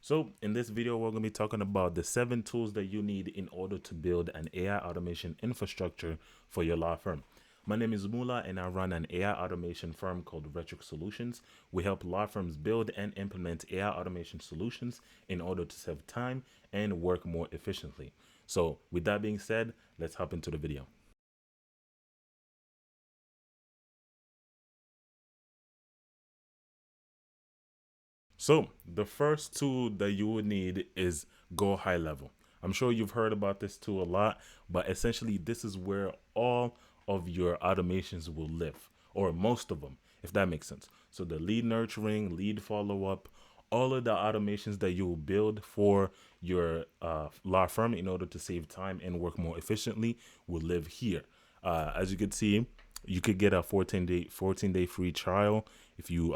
So in this video, we're going to be talking about the 7 tools that you need in order to build an AI automation infrastructure for your law firm. My name is Mula and I run an AI automation firm called Retric Solutions. We help law firms build and implement AI automation solutions in order to save time and work more efficiently. So with that being said, let's hop into the video. So the first tool that you would need is Go High Level. I'm sure you've heard about this tool a lot, but essentially this is where all of your automations will live, or most of them, if that makes sense. So the lead nurturing, lead follow-up, all of the automations that you will build for your law firm in order to save time and work more efficiently will live here. As you can see, you could get a 14-day free trial if you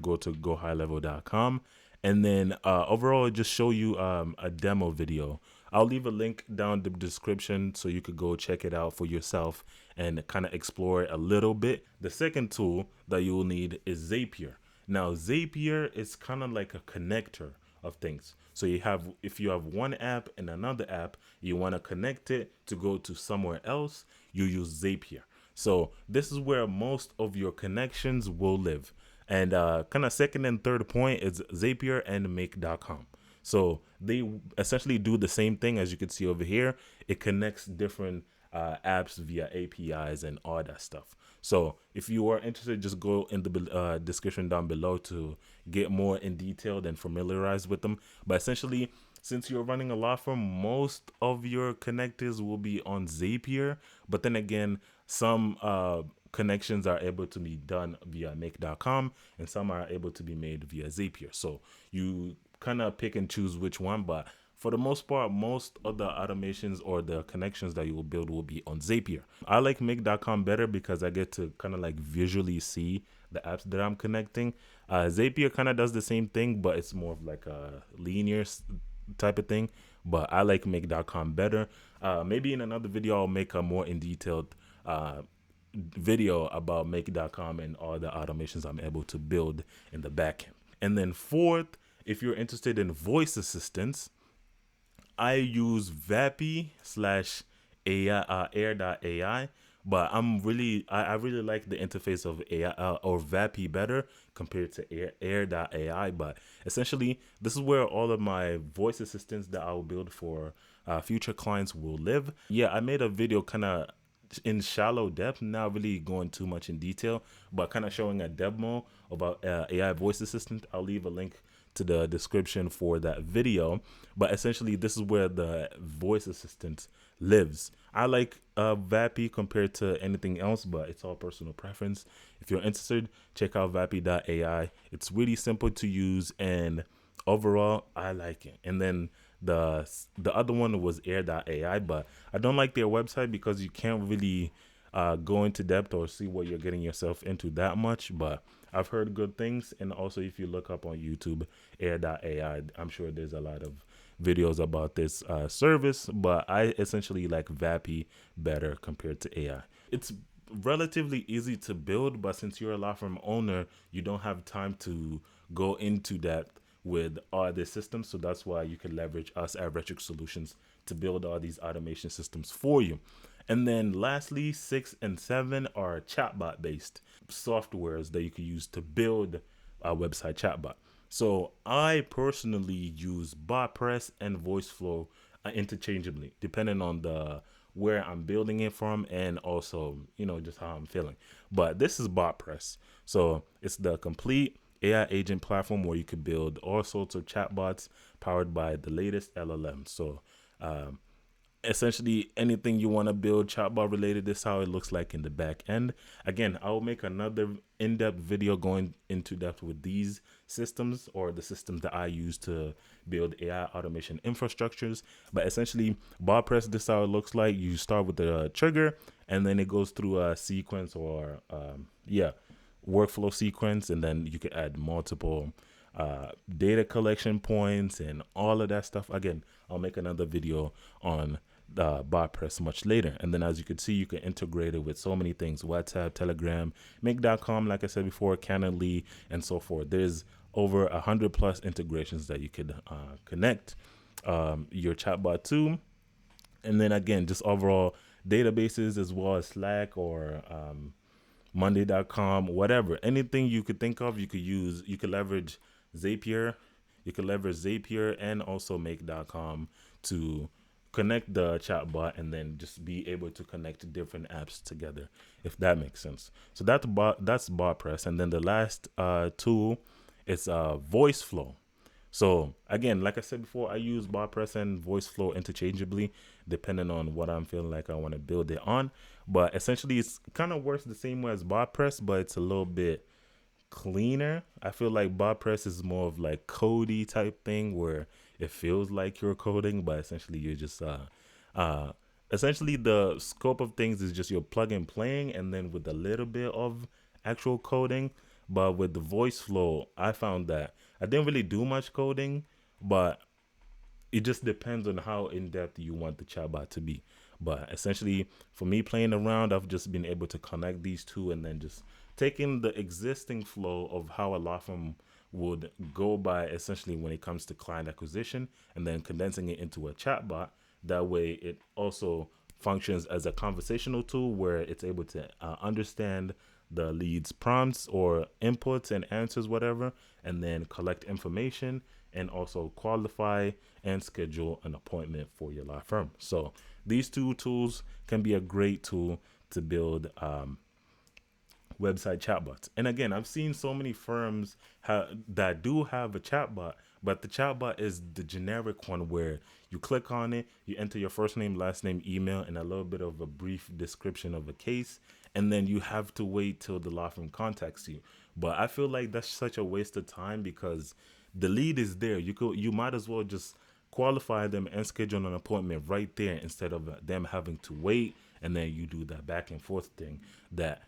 go to gohighlevel.com, and then overall just show you a demo video. I'll leave a link down the description so you could go check it out for yourself and kind of explore it a little bit. The second tool that you will need is Zapier. Now Zapier is kind of like a connector of things. So if you have one app and another app, you want to connect it to go to somewhere else, you use Zapier. So this is where most of your connections will live. And kind of second and third point is Zapier and Make.com. So they essentially do the same thing as you can see over here. It connects different apps via APIs and all that stuff. So if you are interested, just go in the description down below to get more in detail and familiarize with them. But essentially, since you're running a law firm, most of your connectors will be on Zapier. But then again, some connections are able to be done via Make.com and some are able to be made via Zapier. So you kind of pick and choose which one, but for the most part, most of the automations or the connections that you will build will be on Zapier. I like Make.com better because I get to kind of like visually see the apps that I'm connecting. Zapier kind of does the same thing, but it's more of like a linear type of thing. But I like Make.com better. Maybe in another video, I'll make a more in detailed video about Make.com and all the automations I'm able to build in the backend. And then fourth, if you're interested in voice assistants, I use Vappy slash Air.ai, but I really like the interface of AI or Vappy better compared to Air.ai. But essentially, this is where all of my voice assistants that I will build for future clients will live. Yeah, I made a video kind of in shallow depth, not really going too much in detail, but kind of showing a demo about AI voice assistant. I'll leave a link to the description for that video. But essentially, this is where the voice assistant lives. I like Vappy compared to anything else, but it's all personal preference. If you're interested, check out Vappy.ai. It's really simple to use, and overall, I like it. And then the other one was Air.ai, but I don't like their website because you can't really go into depth or see what you're getting yourself into that much. But I've heard good things, and also if you look up on YouTube Air.ai, I'm sure there's a lot of videos about this service, but I essentially like Vappy better compared to AI. It's relatively easy to build, but since you're a law firm owner, you don't have time to go into depth with all these systems. So that's why you can leverage us at Retric Solutions to build all these automation systems for you. And then lastly, 6 and 7 are chatbot based softwares that you can use to build a website chatbot. So I personally use BotPress and VoiceFlow interchangeably, depending on the where I'm building it from and also, just how I'm feeling. But this is BotPress. So it's the complete AI agent platform where you could build all sorts of chatbots powered by the latest LLM. So essentially anything you want to build chatbot related, this is how it looks like in the back end. Again, I will make another in-depth video going into depth with these systems or the systems that I use to build AI automation infrastructures. But essentially, BotPress, this is how it looks like. You start with the trigger and then it goes through a sequence or workflow sequence, and then you can add multiple data collection points and all of that stuff. Again, I'll make another video on BotPress much later. And then as you can see, you can integrate it with so many things: WhatsApp, Telegram, Make.com, like I said before, Calendly, and so forth. There's over 100 plus integrations that you could connect your chatbot to. And then again, just overall databases as well as Slack or Monday.com, whatever, anything you could think of, you could use. You could leverage Zapier. You could leverage Zapier and also Make.com to connect the chatbot and then just be able to connect different apps together, if that makes sense. So that's BotPress. And then the last tool is VoiceFlow. So again, like I said before, I use BotPress and VoiceFlow interchangeably, depending on what I'm feeling like I want to build it on. But essentially, it's kind of works the same way as BotPress, but it's a little bit cleaner. I feel like BotPress is more of like codey type thing where it feels like you're coding, but essentially you're just essentially the scope of things is just you're plug and playing, and then with a little bit of actual coding. But with the voice flow, I found that I didn't really do much coding, but it just depends on how in depth you want the chatbot to be. But essentially, for me playing around, I've just been able to connect these two and then just taking the existing flow of how a law firm would go by essentially when it comes to client acquisition and then condensing it into a chatbot. That way, it also functions as a conversational tool where it's able to understand the lead's prompts or inputs and answers, whatever, and then collect information and also qualify and schedule an appointment for your law firm. So these two tools can be a great tool to build website chatbots. And again, I've seen so many firms that do have a chatbot, but the chatbot is the generic one where you click on it, you enter your first name, last name, email, and a little bit of a brief description of a case, and then you have to wait till the law firm contacts you. But I feel like that's such a waste of time because the lead is there. You might as well just qualify them and schedule an appointment right there instead of them having to wait and then you do that back and forth thing that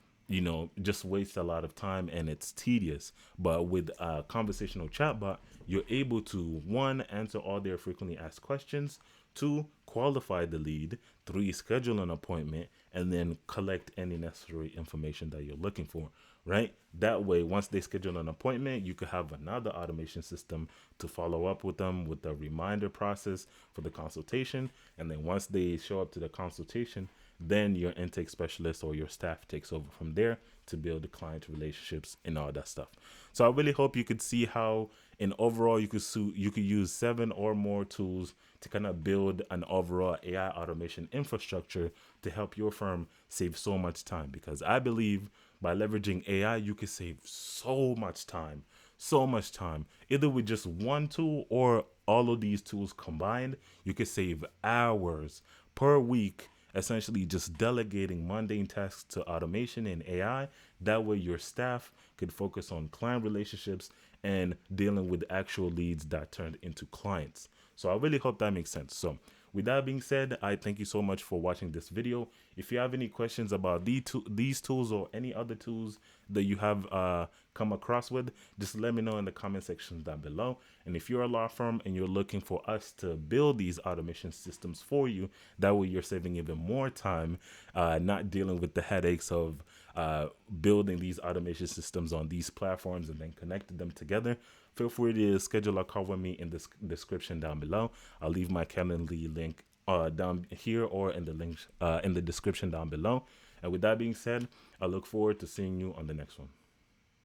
just wastes a lot of time and it's tedious. But with a conversational chatbot, you're able to, one, answer all their frequently asked questions, two, qualify the lead, three, schedule an appointment, and then collect any necessary information that you're looking for, right? That way, once they schedule an appointment, you could have another automation system to follow up with them with the reminder process for the consultation. And then once they show up to the consultation, then your intake specialist or your staff takes over from there to build the client relationships and all that stuff. So I really hope you could see how in overall you could use 7 or more tools to kind of build an overall AI automation infrastructure to help your firm save so much time, because I believe by leveraging AI you can save so much time either with just one tool or all of these tools combined. You could save hours per week, essentially just delegating mundane tasks to automation and AI. That way your staff could focus on client relationships and dealing with actual leads that turned into clients. So I really hope that makes sense. So with that being said, I thank you so much for watching this video. If you have any questions about these tools or any other tools that you have come across with, just let me know in the comment section down below. And if you're a law firm and you're looking for us to build these automation systems for you, that way you're saving even more time, not dealing with the headaches of building these automation systems on these platforms and then connecting them together, feel free to schedule a call with me in the description down below. I'll leave my Calendly link down here or in the links in the description down below. And with that being said, I look forward to seeing you on the next one.